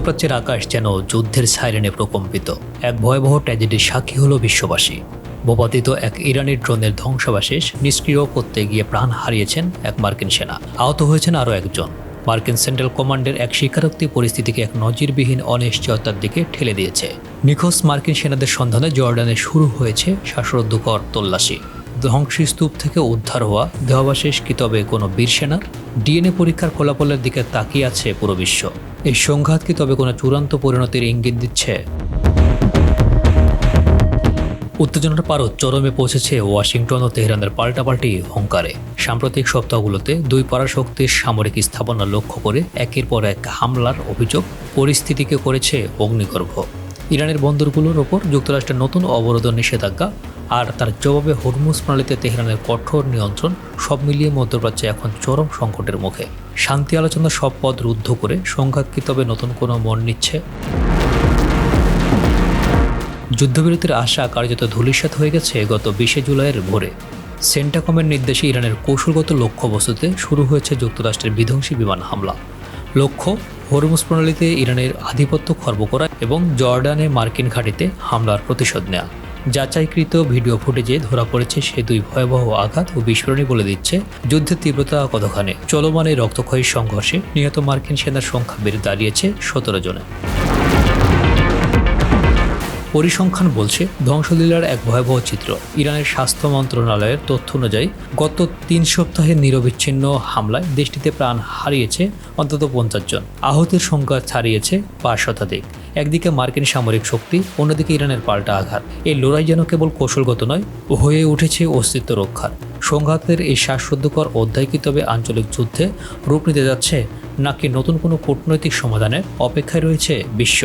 মধ্যপ্রাচ্যের আকাশ যেন যুদ্ধের সাইরেনে প্রকম্পিত। এক ভয়াবহ ট্র্যাজেডির সাক্ষী হলো বিশ্ববাসী। ভূপাতিত এক ইরানি ড্রোনের ধ্বংসাবশেষ নিষ্ক্রিয় করতে গিয়ে প্রাণ হারিয়েছেন এক মার্কিন সেনা, আহত হয়েছেন আরও একজন। মার্কিন সেন্ট্রাল কমান্ডের এক স্বীকারোক্তি পরিস্থিতিকে এক নজিরবিহীন অনিশ্চয়তার দিকে ঠেলে দিয়েছে। নিখোঁজ মার্কিন সেনাদের সন্ধানে জর্ডানে শুরু হয়েছে শ্বাসরুদ্ধকর তল্লাশি। ধ্বংসস্তূপ থেকে উদ্ধার হওয়া দেহাবশেষ কি তবে কোনো বীর সেনার? ডিএনএ পরীক্ষার ফলাফলের দিকে তাকিয়ে আছে পুরো বিশ্ব। এই সংঘাত কি তবে কোনো চূড়ান্ত পরিণতির ইঙ্গিত দিচ্ছে? উত্তেজনার পারদ চরমে পৌঁছেছে ওয়াশিংটন ও তেহরানের পাল্টাপাল্টি হুঙ্কারে। সাম্প্রতিক সপ্তাহগুলোতে দুই পরাশক্তির সামরিক স্থাপনা লক্ষ্য করে একের পর এক হামলার অভিযোগ পরিস্থিতিকে করেছে অগ্নিগর্ভ। ইরানের বন্দরগুলোর ওপর যুক্তরাষ্ট্রের নতুন অবরোধ নিষেধাজ্ঞা আর তার জবাবে হরমুজ প্রণালীতে তেহরানের কঠোর নিয়ন্ত্রণ, সব মিলিয়ে মধ্যপ্রাচ্যে এখন চরম সংকটের মুখে। শান্তি আলোচনার সব পথ রুদ্ধ করে সংঘাত কি তবে নতুন কোনো মন নিচ্ছে? যুদ্ধবিরতির আশা কার্যত ধূলিসাৎ হয়ে গেছে গত 20 জুলাইয়ের ভোরে। সেন্টাকমের নির্দেশে ইরানের কৌশলগত লক্ষ্যবস্তুতে শুরু হয়েছে যুক্তরাষ্ট্রের বিধ্বংসী বিমান হামলা। লক্ষ্য হরমুজ প্রণালীতে ইরানের আধিপত্য খর্ব করা এবং জর্ডানে মার্কিন ঘাঁটিতে হামলার প্রতিশোধ নেওয়া। যাচাইকৃত ভিডিও ফুটেজে ধরা পড়েছে সে দুই ভয়াবহ আঘাত ও বিস্ফোরণই বলে দিচ্ছে যুদ্ধের তীব্রতা কতখানি। চলমান এই রক্তক্ষয়ী সংঘর্ষে নিহত মার্কিন সেনার সংখ্যা বেড়ে দাঁড়িয়েছে 17 জনে। পরিসংখ্যান বলছে ধ্বংসলীলার এক ভয়াবহ চিত্র। ইরানের স্বাস্থ্য মন্ত্রণালয়ের তথ্য অনুযায়ী গত 3 সপ্তাহের নিরবিচ্ছিন্ন হামলায় দেশটিতে প্রাণ হারিয়েছে অন্তত 50 জন। আহতের সংখ্যা ছাড়িয়েছে 5 শতাধিক। একদিকে মার্কিন সামরিক শক্তি, অন্যদিকে ইরানের পাল্টা আঘাত। এই লড়াই যেন কেবল কৌশলগত নয়, হয়ে উঠেছে অস্তিত্ব রক্ষার। সংঘাতের এই শ্বাসরুদ্ধকর অধ্যায় কি তবে আঞ্চলিক যুদ্ধে রূপ নিতে যাচ্ছে, নাকি নতুন কোনো কূটনৈতিক সমাধানের অপেক্ষায় রয়েছে বিশ্ব?